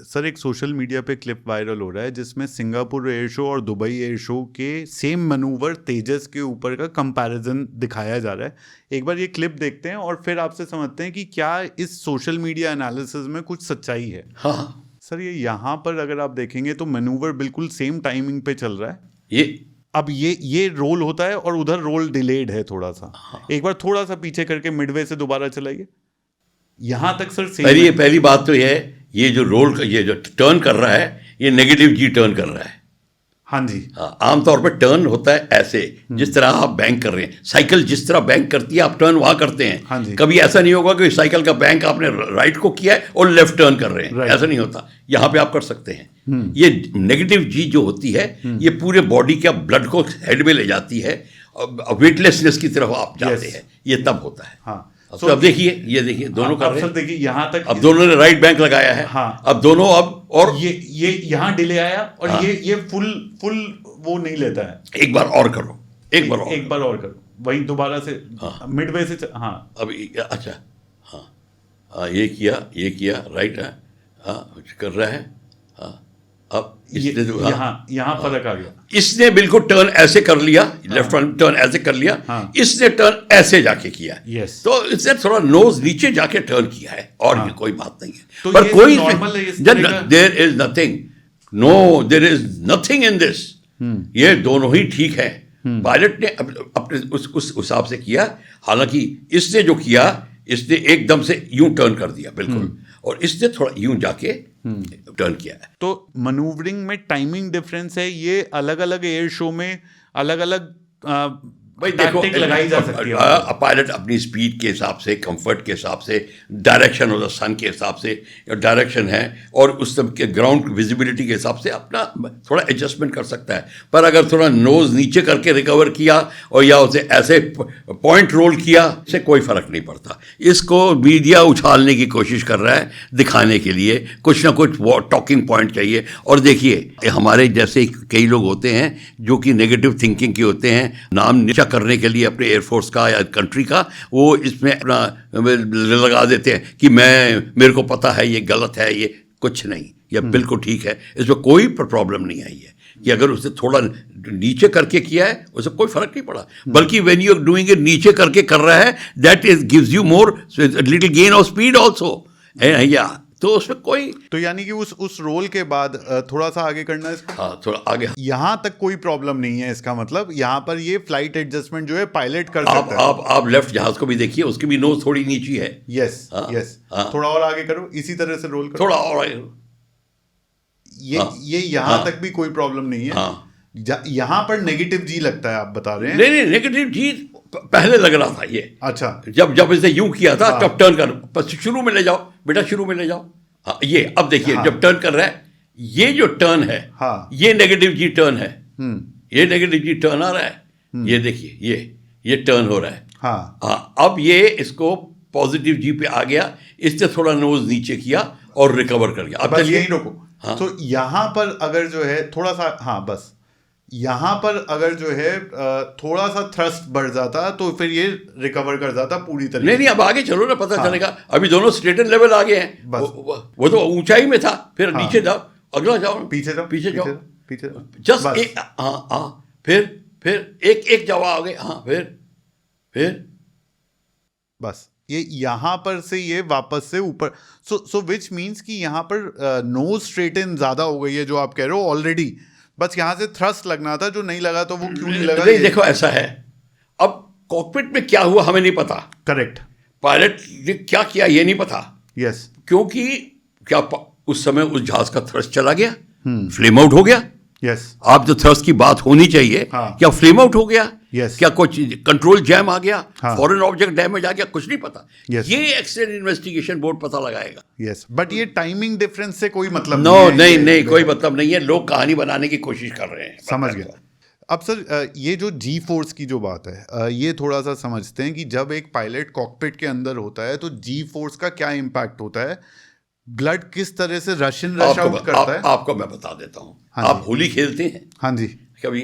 Sir एक social media पे clip viral हो रहा है जिसमें सिंगापुर एयर शो और दुबई एयर शो के सेम मैनूवर तेजस के ऊपर का कंपैरिजन दिखाया जा रहा है। एक बार ये क्लिप देखते हैं और फिर आपसे समझते हैं कि क्या इस सोशल मीडिया एनालिसिस में कुछ सच्चाई है। हाँ सर ये यहाँ पर अगर आप देखेंगे तो मैनूवर बिल्कुल सेम टाइमिंग पे चल रहा है। ये रोल होता है और उधर रोल डिलेड है थोड़ा सा। एक बार थोड़ा सा पीछे करके मिडवे से दोबारा चलाइए। यहाँ तक सर सेम पहली बात तो ये जो रोल ये जो टर्न कर रहा है ये नेगेटिव जी टर्न कर रहा है। हाँ जी। आमतौर पर टर्न होता है ऐसे जिस तरह आप बैंक कर रहे हैं, साइकिल जिस तरह बैंक करती है आप टर्न वहां करते हैं। हाँ जी। कभी ऐसा नहीं होगा कि साइकिल का बैंक आपने राइट को किया है और लेफ्ट टर्न कर रहे हैं, ऐसा नहीं होता। यहाँ पे आप कर सकते हैं। ये नेगेटिव जी जो होती है ये पूरे बॉडी का ब्लड को हेड में ले जाती है, वेटलेसनेस की तरफ आप जाते हैं, ये तब होता है। हाँ। तो अब देखिए, ये देखिए दोनों कर रहे हैं। देखिए यहाँ तक अब दोनों ने राइट बैंक लगाया है। हाँ। अब दोनों अब और ये यहाँ डिले आया और हाँ। ये फुल वो नहीं लेता है। एक बार और करो, एक बार और करो, वही दोबारा से मिडवे से हाँ। अब अच्छा हाँ ये किया राइट है, हाँ कर रहा है। हाँ अब इसने यहाँ फर्क आ गया। इसने बिल्कुल टर्न ऐसे कर लिया, लेफ्ट टर्न ऐसे कर लिया। हाँ। इसने टर्न ऐसे जाके किया। यस। तो इसने थोड़ा नोज नीचे जाके टर्न किया है और ये कोई बात नहीं है। तो पर कोई there is nothing in this. ये दोनों ही ठीक है। पायलट ने अपने उस हिसाब से किया। हालांकि इसने जो किया, इसने एकदम से यूं टर्न कर दिया बिल्कुल, और इसने थोड़ा यूं जाके टर्न किया है। तो मैनूवरिंग में टाइमिंग डिफरेंस है, ये अलग अलग एयर शो में अलग अलग भाई देखो, लगाई जा सकती है। पायलट अपनी स्पीड के हिसाब से, कंफर्ट के हिसाब से, डायरेक्शन ऑफ द सन के हिसाब से, डायरेक्शन है और उस सब के ग्राउंड विजिबिलिटी के हिसाब से अपना थोड़ा एडजस्टमेंट कर सकता है। पर अगर थोड़ा नोज नीचे करके रिकवर किया और या उसे ऐसे पॉइंट रोल किया, इससे कोई फर्क नहीं पड़ता। इसको मीडिया उछालने की कोशिश कर रहा है, दिखाने के लिए कुछ ना कुछ टॉकिंग पॉइंट चाहिए। और देखिए, हमारे जैसे कई लोग होते हैं जो कि नेगेटिव थिंकिंग के होते हैं, नाम नीचा करने के लिए अपने एयरफोर्स का या कंट्री का, वो इसमें अपना लगा देते हैं कि मेरे को पता है ये गलत है। ये कुछ नहीं, ये बिल्कुल ठीक है, इसमें कोई प्रॉब्लम नहीं आई है। कि अगर उसने थोड़ा नीचे करके किया है उससे कोई फर्क नहीं पड़ा, बल्कि when you are doing it नीचे करके कर रहा है, that is gives you more little gain of speed also. या तो उसमें कोई, तो यानी कि उस रोल के बाद थोड़ा सा आगे करना है इसको। हाँ थोड़ा आगे, यहाँ तक कोई प्रॉब्लम नहीं है। इसका मतलब यहाँ पर ये फ्लाइट एडजस्टमेंट जो है पायलट कर सकता है। आप लेफ्ट जहाज को भी देखिए, उसकी भी नोज थोड़ी नीची है। Yes yes. थोड़ा और आगे करो, इसी तरह से रोल करो, थोड़ा और आगे। ये यहाँ तक भी कोई प्रॉब्लम नहीं है। यहाँ पर नेगेटिव जी लगता है, आप बता रहे हैं। नहीं, नेगेटिव जी पहले लग रहा था ये। अच्छा, जब इसने यूं किया था तब टर्न कर, शुरू में ले जाओ बेटा, शुरू में ले जाओ। हाँ, ये अब देखिए, जब टर्न कर रहा है, ये जो टर्न है, ये नेगेटिव जी टर्न है। ये नेगेटिव जी टर्न आ रहा है। ये देखिए, ये टर्न हो रहा है। हाँ, अब ये इसको पॉजिटिव जी पे आ गया, इसने थोड़ा नोज नीचे किया और रिकवर कर गया। अब बस यही रोको। तो यहाँ पर अगर जो है थोड़ा सा, हाँ बस यहाँ पर अगर जो है थोड़ा सा थ्रस्ट बढ़ जाता तो फिर ये रिकवर कर जाता पूरी तरीके। नहीं, अब आगे चलो ना, पता चलेगा। अभी दोनों स्ट्रेटन लेवल आ गए हैं। वो तो ऊंचाई में था, फिर नीचे जाओ, अगला जाओ, पीछे जाओ, जस्ट एक, हाँ, फिर एक जाओ आगे, हाँ, फिर बस ये यहाँ पर से ये वापस से ऊपर। सो विच मीन्स कि यहाँ पर नोज स्ट्रेटन ज्यादा हो गई है, जो आप कह रहे हो ऑलरेडी। बस यहाँ से थ्रस्ट लगना था, जो नहीं लगा तो वो क्यों नहीं लगा। नहीं, देखो ऐसा है, अब कॉकपिट में क्या हुआ हमें नहीं पता। करेक्ट। पायलट ने क्या किया ये नहीं पता। यस। क्योंकि क्या उस समय उस जहाज का थ्रस्ट चला गया, फ्लेम आउट हो गया। यस। आप जो थ्रस्ट की बात होनी चाहिए, क्या फ्लेम आउट हो गया? Yes. क्या कुछ कंट्रोल जैम आ गया, फॉरेन ऑब्जेक्ट डैमेज आ गया, कुछ नहीं पता। ये एक्सीडेंट इन्वेस्टिगेशन बोर्ड पता लगाएगा। यस, बट ये टाइमिंग डिफरेंस से कोई मतलब नहीं, कोई मतलब नहीं है। लोग कहानी बनाने की कोशिश कर रहे हैं। समझ गया। अब सर, ये जो जी फोर्स की जो बात है, ये थोड़ा सा समझते हैं कि जब एक पायलट कॉकपिट रश अंदर होता है तो जी फोर्स का क्या इम्पैक्ट होता है, ब्लड किस तरह से रश आउट करता है। आपको मैं बता देता हूँ। आप होली खेलते हैं? हाँ जी। कभी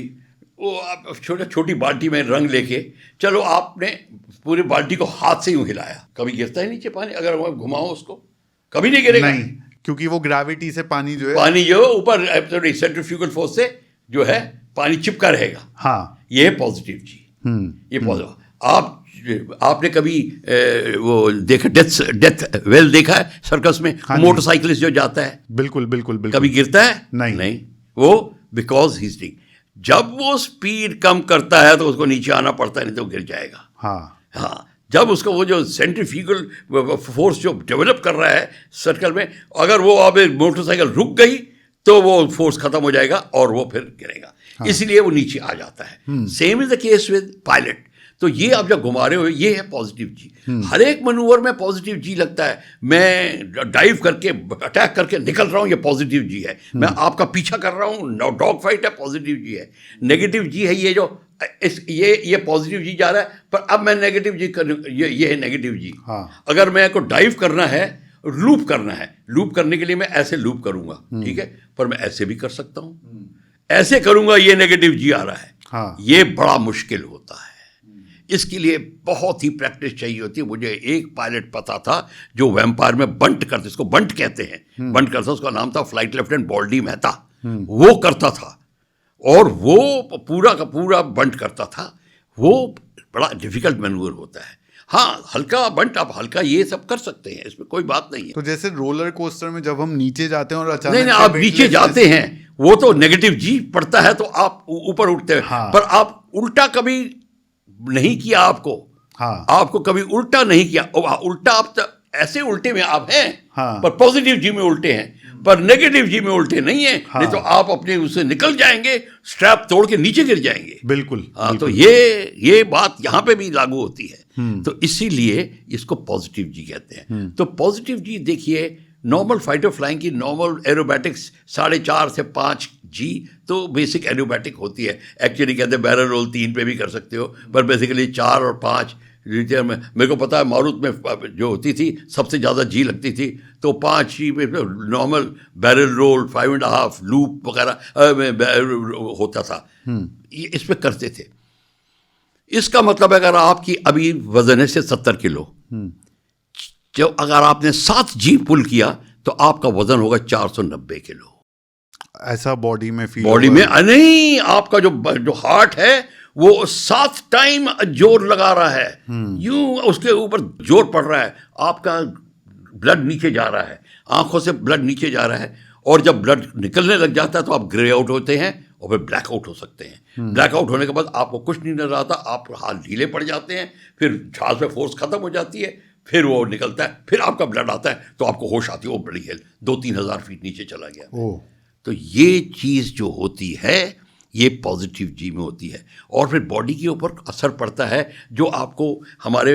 वो आप छोटी बाल्टी में रंग लेके चलो, आपने पूरी बाल्टी को हाथ से यूं हिलाया, कभी गिरता है नीचे पानी? अगर घुमाओ उसको, कभी नहीं गिरेगा। नहीं, क्योंकि वो ग्रेविटी से पानी जो है पानी जो ऊपर सेंट्रीफ्यूगल फोर्स से जो है पानी चिपका रहेगा। हाँ, ये है पॉजिटिव जी। ये पॉजिटिव। आपने कभी वो देखा डेथ वेल देखा है सर्कस में? हाँ, मोटरसाइकिलिस्ट जो जाता है बिल्कुल बिल्कुल बिल्कुल, कभी गिरता है? नहीं। वो बिकॉज ही स्टिंग, जब वो स्पीड कम करता है तो उसको नीचे आना पड़ता है, नहीं तो गिर जाएगा। हाँ, जब उसका वो जो सेंट्रीफ्यूगल फोर्स जो डेवलप कर रहा है सर्कल में, अगर वो अब मोटरसाइकिल रुक गई तो वो फोर्स खत्म हो जाएगा और वो फिर गिरेगा। इसलिए वो नीचे आ जाता है। Same is the case with pilot. तो ये आप जब घुमा रहे हो, ये है पॉजिटिव जी। हर एक मनूवर में पॉजिटिव जी लगता है। मैं डाइव करके अटैक करके निकल रहा हूँ, ये पॉजिटिव जी है। मैं आपका पीछा कर रहा हूँ, डॉग फाइट है, पॉजिटिव जी है। नेगेटिव जी है ये जो ये पॉजिटिव जी जा रहा है, पर अब मैं नेगेटिव जी कर, ये है नेगेटिव जी। अगर मैं को डाइव करना है, लूप करना है, लूप करने के लिए मैं ऐसे लूप करूंगा, ठीक है, पर मैं ऐसे भी कर सकता हूं, ऐसे करूंगा, ये नेगेटिव जी आ रहा है। ये बड़ा मुश्किल होता है। इसके लिए बहुत ही प्रैक्टिस चाहिए होती है। मुझे एक पायलट पता था जो वैम्पायर में बंट करते, इसको बंट कहते हैं, बंट करता, उसका नाम था फ्लाइट लेफ्टिनेंट बॉल्डी मेहता। वो करता था और वो पूरा का पूरा बंट करता था। वो बड़ा डिफिकल्ट मैनूवर होता है। हाँ, हल्का बंट, आप हल्का ये सब कर सकते हैं, इसमें कोई बात नहीं है। तो जैसे रोलर कोस्टर में जब हम नीचे जाते हैं और अचानक नहीं, आप नीचे जाते हैं, वो तो नेगेटिव जी पड़ता है तो आप ऊपर उठते हैं। पर आप उल्टा कभी नहीं किया, आपको कभी उल्टा नहीं किया। उल्टा आप ऐसे उल्टे में आप हैं, पर पॉजिटिव जी में उल्टे हैं, पर नेगेटिव जी में उल्टे नहीं है। नहीं तो आप अपने उससे निकल जाएंगे, स्ट्रैप तोड़ के नीचे गिर जाएंगे। बिल्कुल। तो ये बात यहाँ पे भी लागू होती है। तो इसीलिए इसको पॉजिटिव जी कहते हैं। तो पॉजिटिव जी देखिए, नॉर्मल फाइटर फ्लाइंग की नॉर्मल एरोबैटिक्स 4.5 से 5 जी तो बेसिक एरोबैटिक होती है। एक्चुअली कहते हैं बैरल रोल 3 पे भी कर सकते हो, पर बेसिकली 4 और 5 रिटेयर में। मेरे को पता है मारुत में जो होती थी सबसे ज़्यादा जी लगती थी, तो 5 जी में नॉर्मल बैरल रोल 5.5 लूप वगैरह होता था। ये इस पर करते थे। इसका मतलब अगर आपकी अभी वजन है से 70 किलो, जो अगर आपने 7 जी पुल किया तो आपका वजन होगा 490 किलो। ऐसा बॉडी में फील नहीं, आपका जो हार्ट है वो 7 टाइम जोर लगा रहा है। यूं उसके ऊपर जोर पड़ रहा है, आपका ब्लड नीचे जा रहा है, आंखों से ब्लड नीचे जा रहा है, और जब ब्लड निकलने लग जाता है तो आप ग्रे आउट होते हैं और फिर ब्लैक आउट हो सकते हैं। ब्लैक आउट होने के बाद आपको कुछ नहीं नजर आता, आप हाथ ढीले पड़ जाते हैं, फिर झांस में फोर्स खत्म हो जाती है, फिर वो निकलता है, फिर आपका ब्लड आता है तो आपको होश आती है, वो बड़ी हेल 2-3 हज़ार फीट नीचे चला गया। तो ये चीज़ जो होती है ये पॉजिटिव जी में होती है। और फिर बॉडी के ऊपर असर पड़ता है, जो आपको हमारे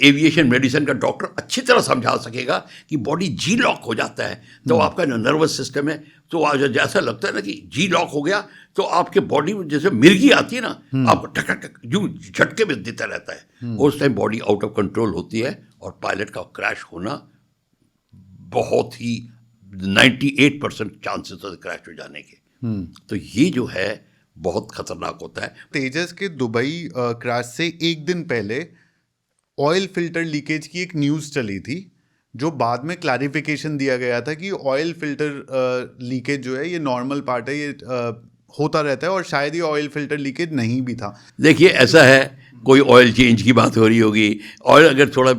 एविएशन मेडिसिन का डॉक्टर अच्छी तरह समझा सकेगा कि बॉडी जी लॉक हो जाता है तो आपका जो नर्वस सिस्टम है, तो जैसा लगता है ना कि जी लॉक हो गया, तो आपके बॉडी में जैसे मिर्गी आती है ना, आपको टक टक यूं झटके में देता रहता है। उस time body out of control होती है और पायलट का क्रैश होना बहुत ही 98% चांसेस है क्रैश हो जाने के। तो ये जो है बहुत खतरनाक होता है। तेजस के दुबई क्रैश से एक दिन पहले ऑयल फिल्टर लीकेज की एक न्यूज़ चली थी, जो बाद में क्लैरिफिकेशन दिया गया था कि ऑयल फिल्टर लीकेज जो है ये नॉर्मल पार्ट है, ये होता रहता है, और शायद ये ऑयल फिल्टर लीकेज नहीं भी था। देखिए ऐसा है, कोई ऑयल चेंज की बात हो रही होगी, ऑयल अगर थोड़ा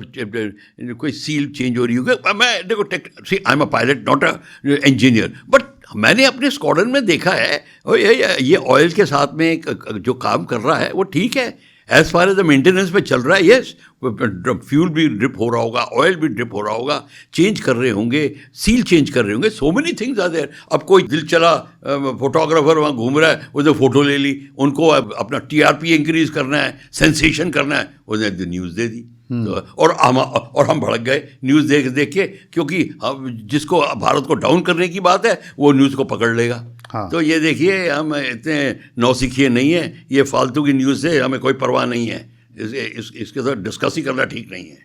कोई सील चेंज हो रही होगी, मैं देखो I am a pilot not a engineer, but मैंने अपने स्क्वाड्रन में देखा है ये ऑयल के साथ में जो काम कर रहा है वो ठीक है, as far as the maintenance में चल रहा है। यस, फ्यूल भी ड्रिप हो रहा होगा, ऑयल भी ड्रिप हो रहा होगा, चेंज कर रहे होंगे, सील चेंज कर रहे होंगे, so many things are there. अब कोई दिल चला फोटोग्राफर वहाँ घूम रहा है, उसने फ़ोटो ले ली, उनको अपना TRP इंक्रीज करना है, सेंसेशन करना है, उसने न्यूज़ दे दी। तो और हम भड़क गए न्यूज़ देख के, क्योंकि जिसको भारत को डाउन करने की बात है वो न्यूज़ को पकड़ लेगा। तो ये देखिए, हम इतने नौसिखिए नहीं हैं, ये फालतू की न्यूज़ से हमें कोई परवाह नहीं है, इसके साथ डिस्कस ही करना ठीक नहीं है।